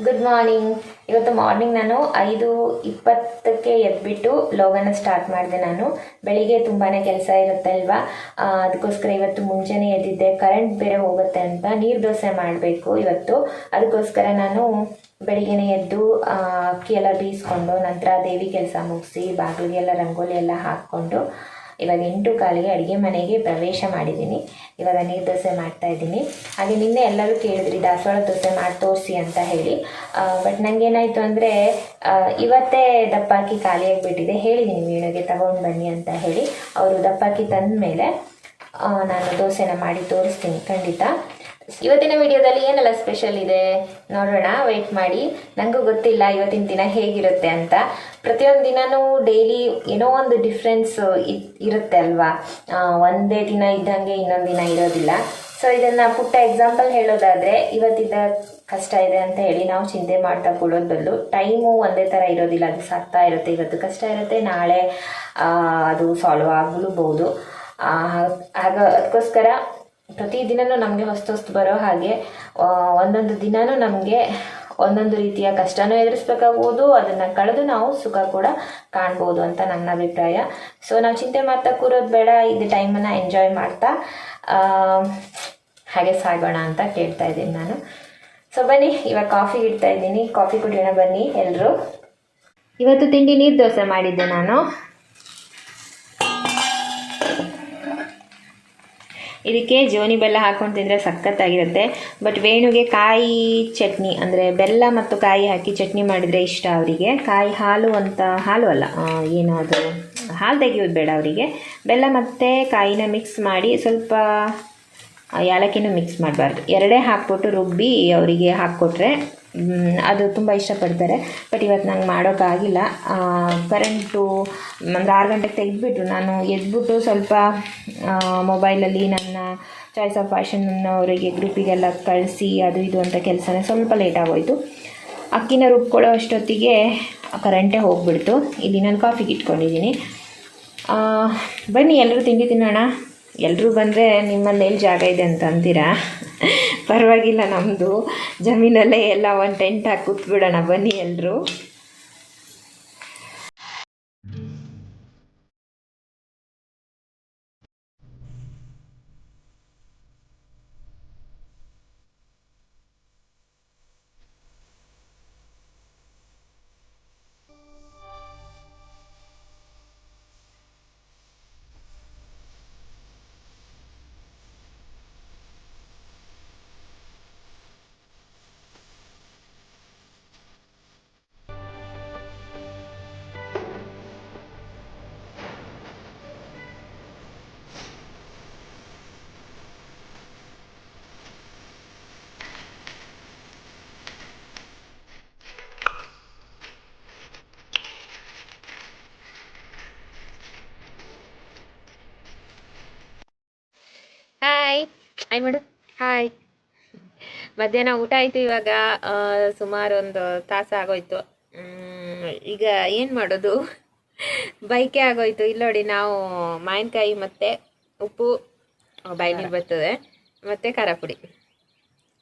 Good morning. ಇವತ್ತು morning ನಾನು 5:20ಕ್ಕೆ ಎದ್ಬಿಟ್ಟು ಲೋಗನ ಸ್ಟಾರ್ಟ್ ಮಾಡಿದೆ. ನಾನು ಬೆಳಿಗ್ಗೆ ತುಂಬಾ ಕೆಲಸ ಇರುತ್ತೆ ಅಲ್ವಾ, ಅದಕ್ಕೋಸ್ಕರ ಇವತ್ತು ಮುಂಚೆನೇ ಎದ್ದಿದ್ದೆ. ಕರೆಂಟ್ ಬೇರೆ ಹೋಗುತ್ತೆ ಅಂತ ನೀರು ದೋಸೆ ಮಾಡಬೇಕು ಇವತ್ತು. ಅದಕ್ಕೋಸ್ಕರ ನಾನು ಬೆಳಿಗ್ಗೆನೇ ಎದ್ದು ಅಕ್ಕಿ ಎಲ್ಲ ಬೀಸ್ಕೊಂಡು ನಂತರ ದೇವಿ ಕೆಲಸ ಮುಗಿಸಿ ಬಾಗಿಲಿಗೆಲ್ಲ ರಂಗೋಲಿ ಎಲ್ಲ ಹಾಕ್ಕೊಂಡು ಇವಾಗ 8:15ಗೆ ಅಡುಗೆ ಮನೆಗೆ ಪ್ರವೇಶ ಮಾಡಿದ್ದೀನಿ. ಇವಾಗ ನೀರು ದೋಸೆ ಮಾಡ್ತಾ ಇದ್ದೀನಿ. ಹಾಗೆ ನಿನ್ನೆ ಎಲ್ಲರೂ ಕೇಳಿದ್ರಿ ದಾಸವಾಳ ದೋಸೆ ಮಾಡಿ ತೋರಿಸಿ ಅಂತ ಹೇಳಿ. ಬಟ್ ನನಗೇನಾಯಿತು ಅಂದರೆ ಇವತ್ತೇ ದಪ್ಪಾಕಿ ಖಾಲಿಯಾಗಿಬಿಟ್ಟಿದೆ. ಹೇಳಿದ್ದೀನಿ ವೀಣುಗೆ ತಗೊಂಡು ಬನ್ನಿ ಅಂತ ಹೇಳಿ. ಅವರು ದಪ್ಪಾಕಿ ತಂದ ಮೇಲೆ ನಾನು ದೋಸೆನ ಮಾಡಿ ತೋರಿಸ್ತೀನಿ ಖಂಡಿತ. ಇವತ್ತಿನ ವಿಡಿಯೋದಲ್ಲಿ ಏನೆಲ್ಲ ಸ್ಪೆಷಲ್ ಇದೆ ನೋಡೋಣ, ವೆಯ್ಟ್ ಮಾಡಿ. ನನಗೂ ಗೊತ್ತಿಲ್ಲ ಇವತ್ತಿನ ದಿನ ಹೇಗಿರುತ್ತೆ ಅಂತ. ಪ್ರತಿಯೊಂದು ದಿನವೂ ಡೈಲಿ ಏನೋ ಒಂದು ಡಿಫ್ರೆನ್ಸ್ ಇರುತ್ತೆ ಅಲ್ವಾ. ಒಂದೇ ದಿನ ಇದ್ದಂಗೆ ಇನ್ನೊಂದು ದಿನ ಇರೋದಿಲ್ಲ. ಸೊ ಇದನ್ನು ಪುಟ್ಟ ಎಕ್ಸಾಂಪಲ್ ಹೇಳೋದಾದರೆ, ಇವತ್ತಿದ್ದ ಕಷ್ಟ ಇದೆ ಅಂತ ಹೇಳಿ ನಾವು ಚಿಂತೆ ಮಾಡ್ತಾ ಕೂಡೋದು ಬದಲು ಟೈಮು ಒಂದೇ ಥರ ಇರೋದಿಲ್ಲ, ಅದು ಸಾಗ್ತಾ ಇರುತ್ತೆ. ಇವತ್ತು ಕಷ್ಟ ಇರುತ್ತೆ, ನಾಳೆ ಅದು ಸಾಲ್ವ್ ಆಗಲೂಬಹುದು. ಅದಕ್ಕೋಸ್ಕರ ಪ್ರತಿದಿನವೂ ನಮಗೆ ಹೊಸ್ತು ಬರೋ ಹಾಗೆ ಒಂದೊಂದು ದಿನವೂ ನಮಗೆ ಒಂದೊಂದು ರೀತಿಯ ಕಷ್ಟನೂ ಎದುರಿಸ್ಬೇಕಾಗ್ಬೋದು, ಅದನ್ನು ಕಳೆದು ನಾವು ಸುಖ ಕೂಡ ಕಾಣ್ಬೋದು ಅಂತ ನನ್ನ ಅಭಿಪ್ರಾಯ. ಸೊ ನಾವು ಚಿಂತೆ ಮಾಡ್ತಾ ಕೂರೋದು ಬೇಡ, ಇದು ಟೈಮನ್ನು ಎಂಜಾಯ್ ಮಾಡ್ತಾ ಹಾಗೆ ಸಾಗೋಣ ಅಂತ ಕೇಳ್ತಾ ಇದ್ದೀನಿ ನಾನು. ಸೊ ಬನ್ನಿ, ಇವಾಗ ಕಾಫಿ ಇಡ್ತಾ ಇದ್ದೀನಿ, ಕಾಫಿ ಕುಡಿಯೋಣ ಬನ್ನಿ ಎಲ್ಲರೂ. ಇವತ್ತು ತಿಂಡಿ ನೀರು ದೋಸೆ ಮಾಡಿದ್ದೆ ನಾನು. ಇದಕ್ಕೆ ಜೋನಿ ಬೆಲ್ಲ ಹಾಕ್ಕೊಂಡು ತಿಂದರೆ ಸಖತ್ತಾಗಿರುತ್ತೆ. ಬಟ್ ವೇಣುಗೆ ಕಾಯಿ ಚಟ್ನಿ ಅಂದರೆ ಬೆಲ್ಲ ಮತ್ತು ಕಾಯಿ ಹಾಕಿ ಚಟ್ನಿ ಮಾಡಿದರೆ ಇಷ್ಟ ಅವರಿಗೆ. ಕಾಯಿ ಹಾಲು ಅಂತ, ಹಾಲು ಅಲ್ಲ, ಏನು ಅದು ಹಾಲು ತೆಗೆಯೋದು ಬೇಡ ಅವರಿಗೆ. ಬೆಲ್ಲ ಮತ್ತು ಕಾಯಿನ ಮಿಕ್ಸ್ ಮಾಡಿ, ಸ್ವಲ್ಪ ಏಲಕ್ಕಿನೂ ಮಿಕ್ಸ್ ಮಾಡಬಾರ್ದು, ಎರಡೇ ಹಾಕ್ಬಿಟ್ಟು ರುಬ್ಬಿ ಅವರಿಗೆ ಹಾಕ್ಕೊಟ್ರೆ ಅದು ತುಂಬ ಇಷ್ಟಪಡ್ತಾರೆ. ಬಟ್ ಇವತ್ತು ನಂಗೆ ಮಾಡೋಕ್ಕಾಗಿಲ್ಲ. ಕರೆಂಟು ಒಂದು 6 ಗಂಟೆಗೆ ತೆಗೆದುಬಿಟ್ಟು ನಾನು ಎದ್ಬಿಟ್ಟು ಸ್ವಲ್ಪ ಮೊಬೈಲಲ್ಲಿ ನನ್ನ ಚಾಯ್ಸ್ ಆಫ್ ಫ್ಯಾಷನ್ ಅವರಿಗೆ ಗ್ರೂಪಿಗೆಲ್ಲ ಕಳಿಸಿ ಅದು ಇದು ಅಂತ ಕೆಲಸನೇ ಸ್ವಲ್ಪ ಲೇಟಾಗೋಯಿತು. ಅಕ್ಕಿನ ರುಬ್ಕೊಳ್ಳೋ ಅಷ್ಟೊತ್ತಿಗೆ ಕರೆಂಟೇ ಹೋಗಿಬಿಡ್ತು. ಇಲ್ಲಿ ನಾನು ಕಾಫಿಗೆ ಇಟ್ಕೊಂಡಿದ್ದೀನಿ. ಬನ್ನಿ ಎಲ್ಲರೂ ತಿಂಡಿ ತಿನ್ನೋಣ. ಎಲ್ಲರೂ ಬಂದರೆ ನಿಮ್ಮಲ್ಲಿ ಎಲ್ಲಿ ಜಾಗ ಇದೆ ಅಂತ ಅಂತೀರಾ? ಪರವಾಗಿಲ್ಲ, ನಮ್ಮದು ಜಮೀನಲ್ಲೇ ಎಲ್ಲ ಒಂದು ಟೆಂಟ್ ಹಾಕಿ ಕೂತ್ಬಿಡೋಣ ಬನ್ನಿ ಎಲ್ಲರೂ. ಹಾಯ್ ಹಾಯ್ ಮಾಡು, ಹಾಯ್. ಮಧ್ಯಾಹ್ನ ಊಟ ಆಯಿತು. ಇವಾಗ ಸುಮಾರು ಒಂದು ತಾಸು ಆಗೋಯ್ತು. ಈಗ ಏನು ಮಾಡೋದು, ಬೈಕೆ ಆಗೋಯ್ತು. ಇಲ್ಲಿ ನೋಡಿ, ನಾವು ಮಾವಿನಕಾಯಿ ಮತ್ತು ಉಪ್ಪು, ಬಾಯಿನೀರು ಬರ್ತದೆ, ಮತ್ತು ಖಾರ ಪುಡಿ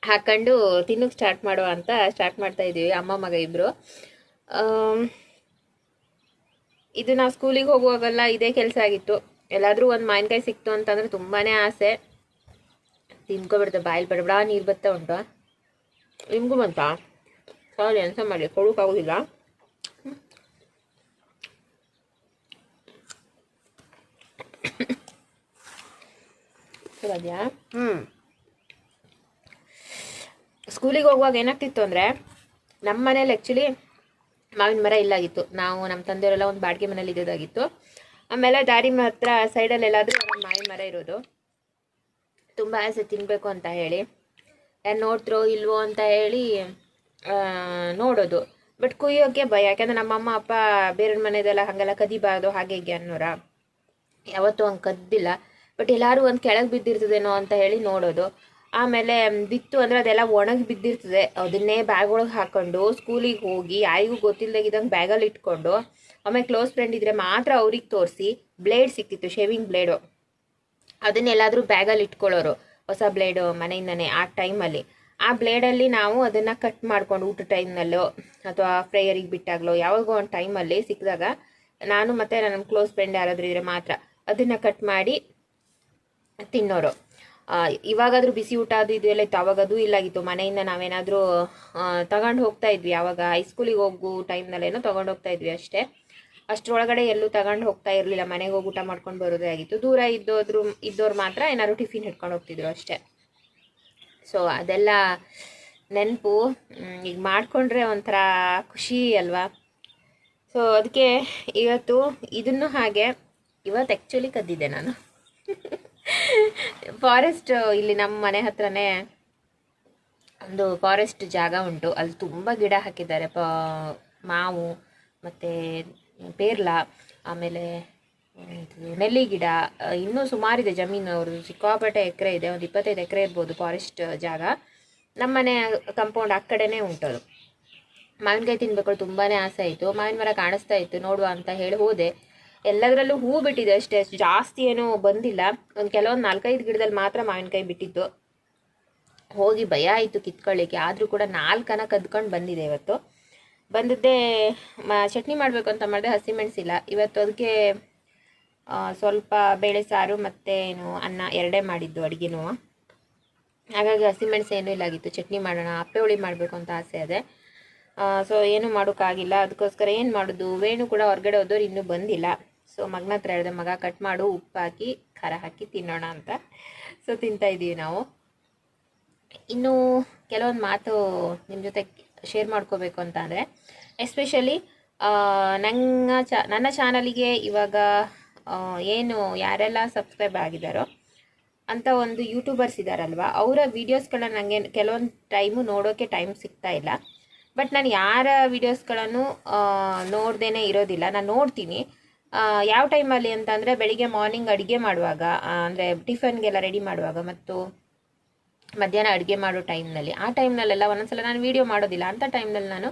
ಹಾಕ್ಕೊಂಡು ತಿನ್ನೋಕೆ ಸ್ಟಾರ್ಟ್ ಮಾಡ್ತಾ ಇದ್ದೀವಿ, ಅಮ್ಮ ಮಗ ಇಬ್ಬರು. ಇದು ನಾವು ಸ್ಕೂಲಿಗೆ ಹೋಗುವಾಗೆಲ್ಲ ಇದೇ ಕೆಲಸ ಆಗಿತ್ತು. ಎಲ್ಲಾದರೂ ಒಂದು ಮಾವಿನಕಾಯಿ ಸಿಕ್ತು ಅಂತಂದರೆ ತುಂಬಾ ಆಸೆ. ತಿನ್ಕೊಬಿಡ್ತೆ, ಬಾಯಲ್ಲಿ ಪಡಬೇಡ ನೀರು ಬರ್ತಾ ಉಂಟು. ನಿಮಗೂ ಬಂತ? ಸಾರಿ, ಅನ್ಸ ಮಾಡಿ ಕೊಡೋಕ್ಕಾಗೋದಿಲ್ಲ. ಸರಿಯಾ? ಸ್ಕೂಲಿಗೆ ಹೋಗುವಾಗ ಏನಾಗ್ತಿತ್ತು ಅಂದರೆ, ನಮ್ಮ ಮನೇಲಿ ಆ್ಯಕ್ಚುಲಿ ಮಾವಿನ ಮರ ಇಲ್ಲಾಗಿತ್ತು. ನಾವು ನಮ್ಮ ತಂದೆಯವರೆಲ್ಲ ಒಂದು ಬಾಡಿಗೆ ಮನೇಲಿ ಇದ್ದದಾಗಿತ್ತು. ಆಮೇಲೆ ದಾರಿ ಹತ್ರ ಸೈಡಲ್ಲಿ ಎಲ್ಲಾದರೂ ಒಂದು ಮಾವಿನ ಮರ ಇರೋದು. ತುಂಬ ಆಸೆ ತಿನ್ನಬೇಕು ಅಂತ ಹೇಳಿ, ಯಾರು ನೋಡ್ತಿರೋ ಇಲ್ವೋ ಅಂತ ಹೇಳಿ ನೋಡೋದು. ಬಟ್ ಕುಯ್ಯೋಕ್ಕೆ ಭಯ, ಯಾಕೆಂದರೆ ನಮ್ಮ ಅಮ್ಮ ಅಪ್ಪ ಬೇರೆಯವ್ರ ಮನೆದೆಲ್ಲ ಹಾಗೆಲ್ಲ ಕದಿಬಾರ್ದು ಹಾಗೆ ಹೀಗೆ ಅನ್ನೋರ. ಯಾವತ್ತೂ ಹಂಗೆ ಕದ್ದಿಲ್ಲ. ಬಟ್ ಎಲ್ಲರೂ ಒಂದು ಕೆಳಗೆ ಬಿದ್ದಿರ್ತದೇನೋ ಅಂತ ಹೇಳಿ ನೋಡೋದು. ಆಮೇಲೆ ಬಿತ್ತು ಅಂದರೆ ಅದೆಲ್ಲ ಒಣಗಿ ಬಿದ್ದಿರ್ತದೆ, ಅದನ್ನೇ ಬ್ಯಾಗ್ ಒಳಗೆ ಹಾಕ್ಕೊಂಡು ಸ್ಕೂಲಿಗೆ ಹೋಗಿ ಯಾರಿಗೂ ಗೊತ್ತಿಲ್ಲದಾಗಿದ್ದಂಗೆ ಬ್ಯಾಗಲ್ಲಿ ಇಟ್ಕೊಂಡು, ಆಮೇಲೆ ಕ್ಲೋಸ್ ಫ್ರೆಂಡ್ ಇದ್ದರೆ ಮಾತ್ರ ಅವ್ರಿಗೆ ತೋರಿಸಿ ಬ್ಲೇಡ್ ಸಿಕ್ತಿತ್ತು, ಶೇವಿಂಗ್ ಬ್ಲೇಡು, ಅದನ್ನೆಲ್ಲಾದರೂ ಬ್ಯಾಗಲ್ಲಿ ಇಟ್ಕೊಳ್ಳೋರು, ಹೊಸ ಬ್ಲೇಡು ಮನೆಯಿಂದನೇ ಆ ಟೈಮಲ್ಲಿ. ಆ ಬ್ಲೇಡಲ್ಲಿ ನಾವು ಅದನ್ನು ಕಟ್ ಮಾಡ್ಕೊಂಡು ಊಟ ಟೈಮ್ನಲ್ಲೋ ಅಥವಾ ಪ್ರೇಯರಿಗೆ ಬಿಟ್ಟಾಗಲೋ ಯಾವಾಗೋ ಒಂದು ಟೈಮಲ್ಲಿ ಸಿಕ್ಕಿದಾಗ ನಾನು ಮತ್ತು ನನ್ನ ಕ್ಲೋಸ್ ಫ್ರೆಂಡ್ ಯಾರಾದರೂ ಇದ್ದರೆ ಮಾತ್ರ ಅದನ್ನು ಕಟ್ ಮಾಡಿ ತಿನ್ನೋರು. ಇವಾಗಾದರೂ ಬಿಸಿ ಊಟ ಅದು ಇದು ಎಲ್ಲ ಇತ್ತು, ಅವಾಗ ಅದು ಇಲ್ಲಾಗಿತ್ತು. ಮನೆಯಿಂದ ನಾವೇನಾದರೂ ತಗೊಂಡು ಹೋಗ್ತಾ ಇದ್ವಿ, ಆವಾಗ ಹೈಸ್ಕೂಲಿಗೆ ಹೋಗೋ ಟೈಮ್ನಲ್ಲೇನೋ ತೊಗೊಂಡು ಹೋಗ್ತಾ ಇದ್ವಿ ಅಷ್ಟೇ. ಅಷ್ಟರೊಳಗಡೆ ಎಲ್ಲೂ ತಗೊಂಡು ಹೋಗ್ತಾ ಇರಲಿಲ್ಲ, ಮನೆಗೆ ಹೋಗಿ ಊಟ ಮಾಡ್ಕೊಂಡು ಬರೋದೇ ಆಗಿತ್ತು. ದೂರ ಇದ್ದವ್ರು ಮಾತ್ರ ಏನಾದ್ರು ಟಿಫಿನ್ ಹಿಡ್ಕೊಂಡು ಹೋಗ್ತಿದ್ರು ಅಷ್ಟೇ. ಸೊ ಅದೆಲ್ಲ ನೆನಪು ಈಗ ಮಾಡಿಕೊಂಡ್ರೆ ಒಂಥರ ಖುಷಿ ಅಲ್ವಾ. ಸೊ ಅದಕ್ಕೆ ಇವತ್ತು ಇದನ್ನು ಹಾಗೆ ಇವತ್ತು ಆ್ಯಕ್ಚುಲಿ ಕದ್ದಿದ್ದೆ ನಾನು. ಫಾರೆಸ್ಟ್ ಇಲ್ಲಿ ನಮ್ಮ ಮನೆ ಹತ್ರನೇ ಒಂದು ಫಾರೆಸ್ಟ್ ಜಾಗ ಉಂಟು, ಅಲ್ಲಿ ತುಂಬ ಗಿಡ ಹಾಕಿದ್ದಾರೆ. ಮಾವು ಮತ್ತು ಪೇರ್ಲ, ಆಮೇಲೆ ನೆಲ್ಲಿ ಗಿಡ, ಇನ್ನೂ ಸುಮಾರಿದೆ ಜಮೀನು. ಅವ್ರದ್ದು ಸಿಕ್ಕಾಪಟ್ಟೆ ಎಕರೆ ಇದೆ, ಒಂದು 25 ಎಕರೆ ಇರ್ಬೋದು ಫಾರೆಸ್ಟ್ ಜಾಗ. ನಮ್ಮ ಮನೆ ಕಂಪೌಂಡ್ ಆ ಕಡೆನೇ ಉಂಟದು. ಮಾವಿನಕಾಯಿ ತಿನ್ಬೇಕು ತುಂಬಾ ಆಸೆ ಆಯಿತು. ಮಾವಿನ ಮರ ಕಾಣಿಸ್ತಾ ಇತ್ತು, ನೋಡುವ ಅಂತ ಹೇಳಿ ಹೋದೆ. ಎಲ್ಲದರಲ್ಲೂ ಹೂ ಬಿಟ್ಟಿದೆ ಅಷ್ಟೇ, ಜಾಸ್ತಿ ಏನೂ ಬಂದಿಲ್ಲ. ಕೆಲವೊಂದು 4-5 ಗಿಡದಲ್ಲಿ ಮಾತ್ರ ಮಾವಿನಕಾಯಿ ಬಿಟ್ಟಿತ್ತು. ಹೋಗಿ ಭಯ ಆಯಿತು ಕಿತ್ಕೊಳ್ಳಿಕ್ಕೆ, ಆದರೂ ಕೂಡ 4 ಕದ್ಕೊಂಡು ಬಂದಿದೆ. ಇವತ್ತು ಬಂದಿದ್ದೆ ಚಟ್ನಿ ಮಾಡಬೇಕು ಅಂತ ಮಾಡಿದೆ, ಹಸಿಮೆಣಸಿಲ್ಲ ಇವತ್ತು. ಅದಕ್ಕೆ ಸ್ವಲ್ಪ ಬೇಳೆ ಸಾರು ಮತ್ತು ಅನ್ನ ಎರಡೇ ಮಾಡಿದ್ದು ಅಡುಗೆನೂ. ಹಾಗಾಗಿ ಹಸಿಮೆಣಸು ಏನೂ ಇಲ್ಲಾಗಿತ್ತು. ಚಟ್ನಿ ಮಾಡೋಣ, ಅಪ್ಪೆ ಹುಳಿ ಮಾಡಬೇಕು ಅಂತ ಆಸೆ ಇದೆ. ಸೊ ಏನೂ ಮಾಡೋಕ್ಕಾಗಿಲ್ಲ. ಅದಕ್ಕೋಸ್ಕರ ಏನು ಮಾಡೋದು, ವೇಣು ಕೂಡ ಹೊರಗಡೆ ಹೋದವ್ರು ಇನ್ನೂ ಬಂದಿಲ್ಲ. ಸೊ ಮಗನ ಹತ್ರ ಹೇಳಿದೆ, ಮಗ ಕಟ್ ಮಾಡು, ಉಪ್ಪು ಹಾಕಿ ಖಾರ ಹಾಕಿ ತಿನ್ನೋಣ ಅಂತ. ಸೊ ತಿಂತಾಯಿದ್ದೀವಿ ನಾವು. ಇನ್ನೂ ಕೆಲವೊಂದು ಮಾತು ನಿಮ್ಮ ಜೊತೆ ಶೇರ್ ಮಾಡ್ಕೋಬೇಕು ಅಂತ ಅಂದರೆ, ಎಸ್ಪೆಷಲಿ ನನ್ನ ಚಾನಲಿಗೆ ಇವಾಗ ಏನು ಯಾರೆಲ್ಲ ಸಬ್ಸ್ಕ್ರೈಬ್ ಆಗಿದ್ದಾರೋ ಅಂತ ಒಂದು ಯೂಟ್ಯೂಬರ್ಸ್ ಇದ್ದಾರಲ್ವ, ಅವರ ವೀಡಿಯೋಸ್ಗಳನ್ನ ನನಗೆ ಕೆಲವೊಂದು ಟೈಮು ನೋಡೋಕ್ಕೆ ಟೈಮ್ ಸಿಗ್ತಾ ಇಲ್ಲ. ಬಟ್ ನಾನು ಯಾರ ವೀಡಿಯೋಸ್ಗಳನ್ನು ನೋಡ್ದೇ ಇರೋದಿಲ್ಲ. ನಾನು ನೋಡ್ತೀನಿ ಯಾವ ಟೈಮಲ್ಲಿ ಅಂತಂದರೆ, ಬೆಳಿಗ್ಗೆ ಮಾರ್ನಿಂಗ್ ಅಡುಗೆ ಮಾಡುವಾಗ, ಅಂದರೆ ಟಿಫನ್ಗೆಲ್ಲ ರೆಡಿ ಮಾಡುವಾಗ, ಮತ್ತು ಮಧ್ಯಾಹ್ನ ಅಡುಗೆ ಮಾಡೋ ಟೈಮ್ನಲ್ಲಿ. ಆ ಟೈಮ್ನಲ್ಲೆಲ್ಲ ಒಂದೊಂದ್ಸಲ ನಾನು ವೀಡಿಯೋ ಮಾಡೋದಿಲ್ಲ. ಅಂಥ ಟೈಮ್ನಲ್ಲಿ ನಾನು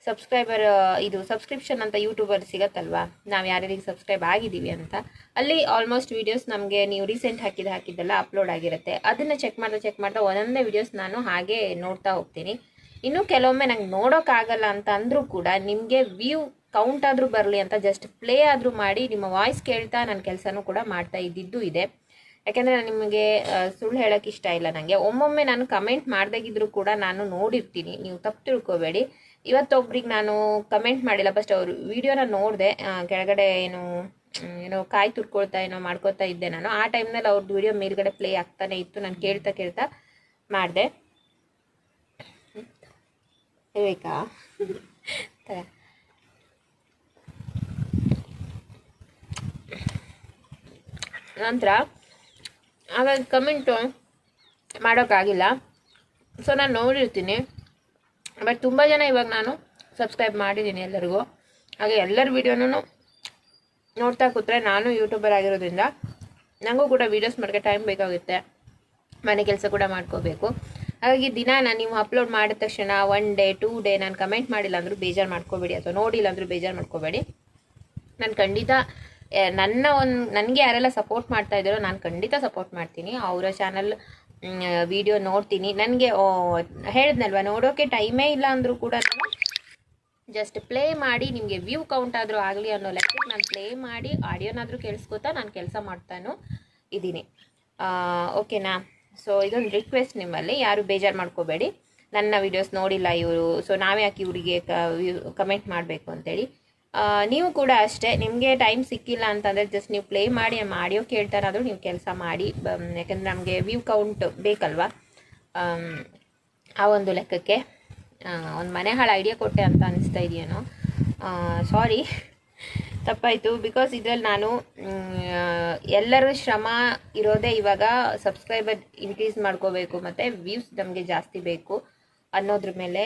ಸಬ್ಸ್ಕ್ರಿಪ್ಷನ್ ಅಂತ ಯೂಟ್ಯೂಬರ್ ಸಿಗತ್ತಲ್ವ, ನಾವು ಯಾರ್ಯಾರಿಗೆ ಸಬ್ಸ್ಕ್ರೈಬ್ ಆಗಿದ್ದೀವಿ ಅಂತ, ಅಲ್ಲಿ ಆಲ್ಮೋಸ್ಟ್ ವೀಡಿಯೋಸ್ ನಮಗೆ ನೀವು ರೀಸೆಂಟ್ ಹಾಕಿದ್ದೆಲ್ಲ ಅಪ್ಲೋಡ್ ಆಗಿರುತ್ತೆ. ಅದನ್ನು ಚೆಕ್ ಮಾಡ್ತಾ ಒಂದೊಂದೇ ವೀಡಿಯೋಸ್ ನಾನು ಹಾಗೆ ನೋಡ್ತಾ ಹೋಗ್ತೀನಿ. ಇನ್ನು ಕೆಲವೊಮ್ಮೆ ನಂಗೆ ನೋಡೋಕ್ಕಾಗಲ್ಲ ಅಂತ ಅಂದರೂ ಕೂಡ ನಿಮಗೆ ವ್ಯೂ ಕೌಂಟ್ ಆದರೂ ಬರಲಿ ಅಂತ ಜಸ್ಟ್ ಪ್ಲೇ ಆದರೂ ಮಾಡಿ ನಿಮ್ಮ ವಾಯ್ಸ್ ಕೇಳ್ತಾ ನನ್ನ ಕೆಲಸನೂ ಕೂಡ ಮಾಡ್ತಾ ಇದ್ದಿದ್ದು ಇದೆ. ಯಾಕೆಂದರೆ ನಾನು ನಿಮಗೆ ಸುಳ್ಳು ಹೇಳೋಕ್ಕೆ ಇಷ್ಟ ಇಲ್ಲ. ನನಗೆ ಒಮ್ಮೊಮ್ಮೆ ನಾನು ಕಮೆಂಟ್ ಮಾಡ್ದಾಗಿದ್ರೂ ಕೂಡ ನಾನು ನೋಡಿರ್ತೀನಿ, ನೀವು ತಪ್ಪು ತಿಳ್ಕೊಬೇಡಿ. ಇವತ್ತೊಬ್ರಿಗೆ ನಾನು ಕಮೆಂಟ್ ಮಾಡಿಲ್ಲ, ಫಸ್ಟ್ ಅವರು ವೀಡಿಯೋನ ನೋಡಿದೆ. ಕೆಳಗಡೆ ಏನೋ ಕಾಯಿ ತುರ್ಕೊಳ್ತಾ ಏನೋ ಮಾಡ್ಕೊತಾ ಇದ್ದೆ ನಾನು. ಆ ಟೈಮ್ನಲ್ಲಿ ಅವ್ರದ್ದು ವೀಡಿಯೋ ಮೇಲ್ಗಡೆ ಪ್ಲೇ ಆಗ್ತಾನೆ ಇತ್ತು. ನಾನು ಕೇಳ್ತಾ ಮಾಡಿದೆ. ಬೇಕಾ ನಂತರ ಹಾಗಾಗಿ ಕಮೆಂಟು ಮಾಡೋಕ್ಕಾಗಿಲ್ಲ. ಸೊ ನಾನು ನೋಡಿರ್ತೀನಿ. ಬಟ್ ತುಂಬ ಜನ ಇವಾಗ ನಾನು ಸಬ್ಸ್ಕ್ರೈಬ್ ಮಾಡಿದ್ದೀನಿ ಎಲ್ಲರಿಗೂ. ಹಾಗೆ ಎಲ್ಲರ ವೀಡಿಯೋನೂ ನೋಡ್ತಾ ಕೂತ್ರೆ, ನಾನು ಯೂಟ್ಯೂಬರ್ ಆಗಿರೋದ್ರಿಂದ ನನಗೂ ಕೂಡ ವೀಡಿಯೋಸ್ ಮಾಡೋಕ್ಕೆ ಟೈಮ್ ಬೇಕಾಗುತ್ತೆ, ಮನೆ ಕೆಲಸ ಕೂಡ ಮಾಡ್ಕೋಬೇಕು. ಹಾಗಾಗಿ ದಿನ ನೀವು ಅಪ್ಲೋಡ್ ಮಾಡಿದ ತಕ್ಷಣ 1 ಡೇ 2 ಡೇ ನಾನು ಕಮೆಂಟ್ ಮಾಡಿಲ್ಲ ಅಂದರೂ ಬೇಜಾರು ಮಾಡ್ಕೋಬೇಡಿ, ಅಥವಾ ನೋಡಿಲ್ಲ ಅಂದರೂ ಬೇಜಾರು ಮಾಡ್ಕೋಬೇಡಿ. ನಾನು ಖಂಡಿತ ನನಗೆ ಯಾರೆಲ್ಲ ಸಪೋರ್ಟ್ ಮಾಡ್ತಾ ಇದ್ದಾರೋ ನಾನು ಖಂಡಿತ ಸಪೋರ್ಟ್ ಮಾಡ್ತೀನಿ. ಅವರ ಚಾನಲ್ ವಿಡಿಯೋ ನೋಡ್ತೀನಿ. ನನಗೆ ಹೇಳಿದ್ನಲ್ವ, ನೋಡೋಕ್ಕೆ ಟೈಮೇ ಇಲ್ಲ ಅಂದರೂ ಕೂಡ ನಾನು ಜಸ್ಟ್ ಪ್ಲೇ ಮಾಡಿ ನಿಮಗೆ ವ್ಯೂ ಕೌಂಟ್ ಆದರೂ ಆಗಲಿ ಅನ್ನೋ ಲೆಕ್ಕಕ್ಕೆ ನಾನು ಪ್ಲೇ ಮಾಡಿ ಆಡಿಯೋನಾದರೂ ಕೇಳಿಸ್ಕೊತಾ ನಾನು ಕೆಲಸ ಮಾಡ್ತಾನೂ ಇದ್ದೀನಿ. ಓಕೆನಾ? ಸೊ ಇದೊಂದು ರಿಕ್ವೆಸ್ಟ್ ನಿಮ್ಮಲ್ಲಿ, ಯಾರು ಬೇಜಾರು ಮಾಡ್ಕೋಬೇಡಿ. ನನ್ನ ವೀಡಿಯೋಸ್ ನೋಡಿಲ್ಲ ಇವರು, ಸೊ ನಾವೇ ಯಾಕೆ ಇವರಿಗೆ ಕಮೆಂಟ್ ಮಾಡಬೇಕು ಅಂತೇಳಿ. ನೀವು ಕೂಡ ಅಷ್ಟೇ, ನಿಮಗೆ ಟೈಮ್ ಸಿಕ್ಕಿಲ್ಲ ಅಂತಂದರೆ ಜಸ್ಟ್ ನೀವು ಪ್ಲೇ ಮಾಡಿ ಆಡಿಯೋ ಕೇಳ್ತಾರಾದರೂ ನೀವು ಕೆಲಸ ಮಾಡಿ. ಯಾಕಂದರೆ ನಮಗೆ ವ್ಯೂ ಕೌಂಟ್ ಬೇಕಲ್ವ. ಆ ಒಂದು ಲೆಕ್ಕಕ್ಕೆ ಒಂದು ಮನೆ ಹಾಳು ಐಡಿಯಾ ಕೊಟ್ಟೆ ಅಂತ ಅನಿಸ್ತಾ ಇದೆಯೇನೋ, ಸಾರಿ ತಪ್ಪಾಯಿತು. ಬಿಕಾಸ್ ಇದರಲ್ಲಿ ನಾನು ಎಲ್ಲರ ಶ್ರಮ ಇರೋದೇ ಇವಾಗ ಸಬ್ಸ್ಕ್ರೈಬರ್ ಇನ್ಕ್ರೀಸ್ ಮಾಡ್ಕೋಬೇಕು ಮತ್ತು ವ್ಯೂಸ್ ನಮಗೆ ಜಾಸ್ತಿ ಬೇಕು ಅನ್ನೋದ್ರ ಮೇಲೆ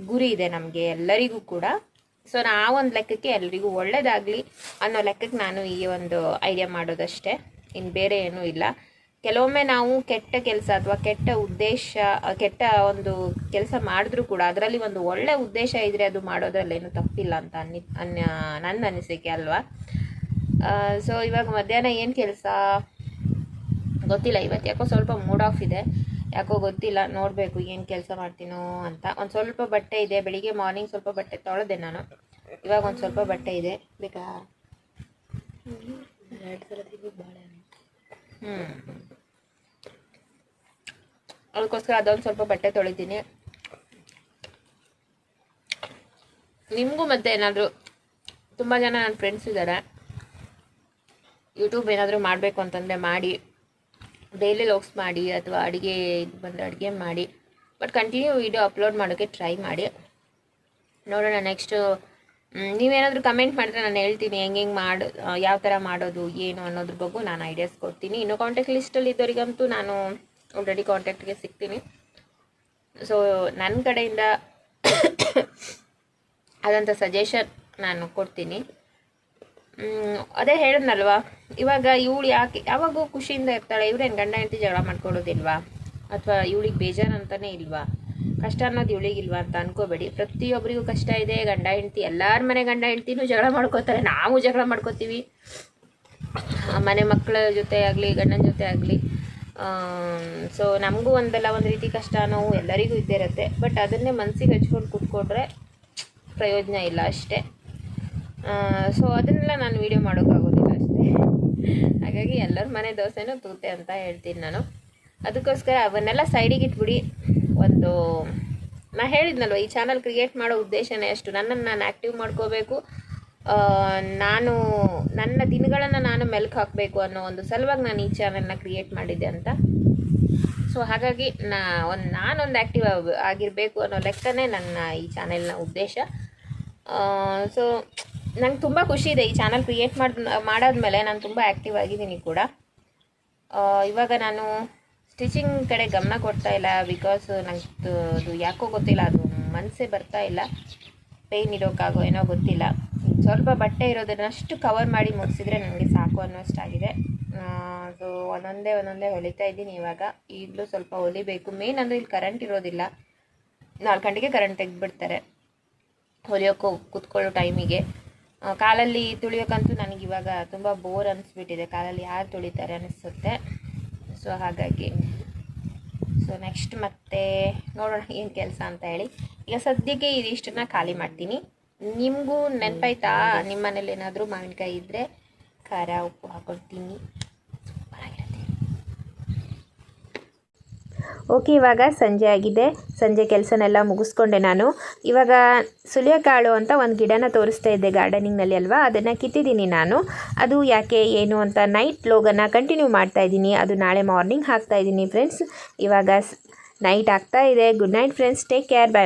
ಗುರಿ ಇದೆ ನಮಗೆ ಎಲ್ಲರಿಗೂ ಕೂಡ. ಸೊ ಆ ಒಂದು ಲೆಕ್ಕಕ್ಕೆ ಎಲ್ರಿಗೂ ಒಳ್ಳೆಯದಾಗಲಿ ಅನ್ನೋ ಲೆಕ್ಕಕ್ಕೆ ನಾನು ಈ ಒಂದು ಐಡಿಯಾ ಮಾಡೋದಷ್ಟೇ, ಇನ್ನು ಬೇರೆ ಏನೂ ಇಲ್ಲ. ಕೆಲವೊಮ್ಮೆ ನಾವು ಕೆಟ್ಟ ಕೆಲಸ ಅಥವಾ ಕೆಟ್ಟ ಒಂದು ಕೆಲಸ ಮಾಡಿದ್ರೂ ಕೂಡ ಅದರಲ್ಲಿ ಒಂದು ಒಳ್ಳೆ ಉದ್ದೇಶ ಇದ್ದರೆ ಅದು ಮಾಡೋದ್ರಲ್ಲೇನು ತಪ್ಪಿಲ್ಲ ಅಂತ ನನ್ನ ಅನಿಸಿಕೆ ಅಲ್ವಾ. ಸೊ ಇವಾಗ ಮಧ್ಯಾಹ್ನ ಏನು ಕೆಲಸ ಗೊತ್ತಿಲ್ಲ. ಇವತ್ತು ಯಾಕೋ ಸ್ವಲ್ಪ ಮೂಡ್ ಆಫ್ ಇದೆ, ಯಾಕೋ ಗೊತ್ತಿಲ್ಲ, ನೋಡಬೇಕು ಏನು ಕೆಲಸ ಮಾಡ್ತೀನೋ ಅಂತ. ಒಂದು ಸ್ವಲ್ಪ ಬಟ್ಟೆ ಇದೆ, ಬೆಳಿಗ್ಗೆ ಮಾರ್ನಿಂಗ್ ಸ್ವಲ್ಪ ಬಟ್ಟೆ ತೊಳೆದೆ ನಾನು, ಇವಾಗ ಒಂದು ಸ್ವಲ್ಪ ಬಟ್ಟೆ ಇದೆ. ಬೇಕಾ? ಅದಕ್ಕೋಸ್ಕರ ಅದೊಂದು ಸ್ವಲ್ಪ ಬಟ್ಟೆ ತೊಳಿತೀನಿ. ನಿಮಗೂ ಮತ್ತೆ ಏನಾದರೂ ತುಂಬ ಜನ ನನ್ನ ಫ್ರೆಂಡ್ಸ್ ಇದ್ದಾರೆ, ಯೂಟ್ಯೂಬ್ ಏನಾದರೂ ಮಾಡಬೇಕು ಅಂತಂದರೆ ಮಾಡಿ, ಡೈಲಿ ವ್ಲಾಗ್ಸ್ ಮಾಡಿ ಅಥವಾ ಅಡುಗೆ ಇದು ಬಂದರೆ ಅಡುಗೆ ಮಾಡಿ, ಬಟ್ ಕಂಟಿನ್ಯೂ ವೀಡಿಯೋ ಅಪ್ಲೋಡ್ ಮಾಡೋಕ್ಕೆ ಟ್ರೈ ಮಾಡಿ. ನೋಡೋಣ ನೆಕ್ಸ್ಟು ನೀವೇನಾದರೂ ಕಮೆಂಟ್ ಮಾಡಿದ್ರೆ ನಾನು ಹೇಳ್ತೀನಿ ಹೆಂಗೆ ಯಾವ ಥರ ಮಾಡೋದು ಏನು ಅನ್ನೋದ್ರ ಬಗ್ಗೆ ನಾನು ಐಡಿಯಾಸ್ ಕೊಡ್ತೀನಿ. ಇನ್ನು ಕಾಂಟ್ಯಾಕ್ಟ್ ಲಿಸ್ಟಲ್ಲಿ ಇದ್ದವರಿಗಂತೂ ನಾನು ಆಲ್ರೆಡಿ ಕಾಂಟ್ಯಾಕ್ಟ್ಗೆ ಸಿಗ್ತೀನಿ. ಸೊ ನನ್ನ ಕಡೆಯಿಂದ ಅದಂಥ ಸಜೆಷನ್ ನಾನು ಕೊಡ್ತೀನಿ. ಅದೇ ಹೇಳಿದ್ನಲ್ವ, ಇವಾಗ ಇವಳು ಯಾವಾಗೂ ಖುಷಿಯಿಂದ ಇರ್ತಾಳೆ, ಇವ್ರೇನು ಗಂಡ ಹೆಂಡತಿ ಜಗಳ ಮಾಡ್ಕೊಡೋದಿಲ್ವಾ, ಅಥವಾ ಇವಳಿಗೆ ಬೇಜಾರು ಅಂತಲೇ ಇಲ್ವಾ, ಕಷ್ಟ ಅನ್ನೋದು ಇವಳಿಗಿಲ್ವಾ ಅಂತ ಅನ್ಕೋಬೇಡಿ. ಪ್ರತಿಯೊಬ್ಬರಿಗೂ ಕಷ್ಟ ಇದೆ. ಗಂಡ ಹೆಂಡತಿ ಎಲ್ಲರ ಮನೆ ಗಂಡ ಹೆಂಡ್ತಿನೂ ಜಗಳ ಮಾಡ್ಕೋತಾರೆ, ನಾವು ಜಗಳ ಮಾಡ್ಕೋತೀವಿ, ಮನೆ ಮಕ್ಕಳ ಜೊತೆ ಆಗಲಿ ಗಂಡನ ಜೊತೆ ಆಗಲಿ. ಸೊ ನಮಗೂ ಒಂದಲ್ಲ ಒಂದು ರೀತಿ ಕಷ್ಟ ನೋವು ಎಲ್ಲರಿಗೂ ಇದ್ದೇ ಇರುತ್ತೆ. ಬಟ್ ಅದನ್ನೇ ಮನಸ್ಸಿಗೆ ಹಚ್ಕೊಂಡು ಕೂತ್ಕೊಂಡ್ರೆ ಪ್ರಯೋಜನ ಇಲ್ಲ ಅಷ್ಟೇ. ಸೊ ಅದನ್ನೆಲ್ಲ ನಾನು ವೀಡಿಯೋ ಮಾಡೋಕ್ಕಾಗೋದಿಲ್ಲ ಅಷ್ಟೇ. ಹಾಗಾಗಿ ಎಲ್ಲರ ಮನೆ ದೋಸೆನೂ ತೂತೆ ಅಂತ ಹೇಳ್ತೀನಿ ನಾನು. ಅದಕ್ಕೋಸ್ಕರ ಅವನ್ನೆಲ್ಲ ಸೈಡಿಗೆ ಇಟ್ಬಿಡಿ. ನಾನು ಹೇಳಿದ್ನಲ್ವ, ಈ ಚಾನಲ್ ಕ್ರಿಯೇಟ್ ಮಾಡೋ ಉದ್ದೇಶನೇ ಅಷ್ಟು, ನನ್ನನ್ನು ನಾನು ಆ್ಯಕ್ಟಿವ್ ಮಾಡ್ಕೋಬೇಕು, ನಾನು ನನ್ನ ದಿನಗಳನ್ನು ನಾನು ಮೆಲ್ಕು ಹಾಕಬೇಕು ಅನ್ನೋ ಒಂದು ಸಲುವಾಗಿ ನಾನು ಈ ಚಾನಲ್ನ ಕ್ರಿಯೇಟ್ ಮಾಡಿದ್ದೆ ಅಂತ. ಸೊ ಹಾಗಾಗಿ ನಾನೊಂದು ಆ್ಯಕ್ಟಿವ್ ಆಗಿರಬೇಕು ಅನ್ನೋ ಲೆಕ್ಕನೇ ನನ್ನ ಈ ಚಾನೆಲ್ನ ಉದ್ದೇಶ. ಸೊ ನಂಗೆ ತುಂಬ ಖುಷಿ ಇದೆ ಈ ಚಾನಲ್ ಕ್ರಿಯೇಟ್ ಮಾಡಾದ್ಮೇಲೆ ನಾನು ತುಂಬ ಆ್ಯಕ್ಟಿವ್ ಆಗಿದ್ದೀನಿ ಕೂಡ. ಇವಾಗ ನಾನು ಸ್ಟಿಚಿಂಗ್ ಕಡೆ ಗಮನ ಕೊಡ್ತಾ ಇಲ್ಲ, ಬಿಕಾಸ್ ನಂಗೆ ಅದು ಯಾಕೋ ಗೊತ್ತಿಲ್ಲ, ಅದು ಮನಸ್ಸೇ ಬರ್ತಾ ಇಲ್ಲ, ಪೇಯ್ನ್ ಇರೋಕ್ಕಾಗೋ ಏನೋ ಗೊತ್ತಿಲ್ಲ. ಸ್ವಲ್ಪ ಬಟ್ಟೆ ಇರೋದನ್ನಷ್ಟು ಕವರ್ ಮಾಡಿ ಮುಗಿಸಿದ್ರೆ ನನಗೆ ಸಾಕು ಅನ್ನೋಷ್ಟಾಗಿದೆ. ಸೊ ಒಂದೊಂದೇ ಹೊಲಿತಾ ಇದ್ದೀನಿ ಇವಾಗ. ಈಗಲೂ ಸ್ವಲ್ಪ ಹೊಲಿಬೇಕು. ಮೇನ್ ಅಂದರೆ ಇಲ್ಲಿ ಕರೆಂಟ್ ಇರೋದಿಲ್ಲ, 4 ಗಂಟೆಗೆ ಕರೆಂಟ್ ತೆಗೆದುಬಿಡ್ತಾರೆ ಹೊಲಿಯೋಕ್ಕೂ ಕೂತ್ಕೊಳ್ಳೋ ಟೈಮಿಗೆ. ಕಾಲಲ್ಲಿ ತುಳಿಯೋಕ್ಕಂತೂ ನನಗಿವಾಗ ತುಂಬ ಬೋರ್ ಅನಿಸ್ಬಿಟ್ಟಿದೆ, ಕಾಲಲ್ಲಿ ಯಾರು ತುಳಿತಾರೆ ಅನಿಸುತ್ತೆ. ಸೊ ಹಾಗಾಗಿ ನೆಕ್ಸ್ಟ್ ಮತ್ತೆ ನೋಡೋಣ ಏನು ಕೆಲಸ ಅಂತ ಹೇಳಿ. ಈಗ ಸದ್ಯಕ್ಕೆ ಇದಿಷ್ಟನ್ನ ಖಾಲಿ ಮಾಡ್ತೀನಿ. ನಿಮಗೂ ನೆನಪಾಯ್ತಾ, ನಿಮ್ಮ ಮನೇಲಿ ಏನಾದರೂ ಮಾವಿನಕಾಯಿ ಇದ್ದರೆ ಖಾರ ಉಪ್ಪು ಹಾಕೊಳ್ತೀನಿ. ಓಕೆ, ಇವಾಗ ಸಂಜೆ ಆಗಿದೆ. ಸಂಜೆ ಕೆಲಸನೆಲ್ಲ ಮುಗಿಸ್ಕೊಂಡೆ ನಾನು. ಇವಾಗ ಸುಲಿಯಕಾಳು ಅಂತ ಒಂದು ಗಿಡನ ತೋರಿಸ್ತಾ ಇದ್ದೆ ಗಾರ್ಡನಿಂಗ್ನಲ್ಲಿ ಅಲ್ವಾ, ಅದನ್ನು ಕಿತ್ತಿದ್ದೀನಿ ನಾನು. ಅದು ಯಾಕೆ ಏನು ಅಂತ ನೈಟ್ ವ್ಲಾಗನ್ನು ಕಂಟಿನ್ಯೂ ಮಾಡ್ತಾಯಿದ್ದೀನಿ. ಅದು ನಾಳೆ ಮಾರ್ನಿಂಗ್ ಹಾಕ್ತಾಯಿದ್ದೀನಿ ಫ್ರೆಂಡ್ಸ್. ಇವಾಗ ನೈಟ್ ಆಗ್ತಾ ಇದೆ. Good night friends, take care, by.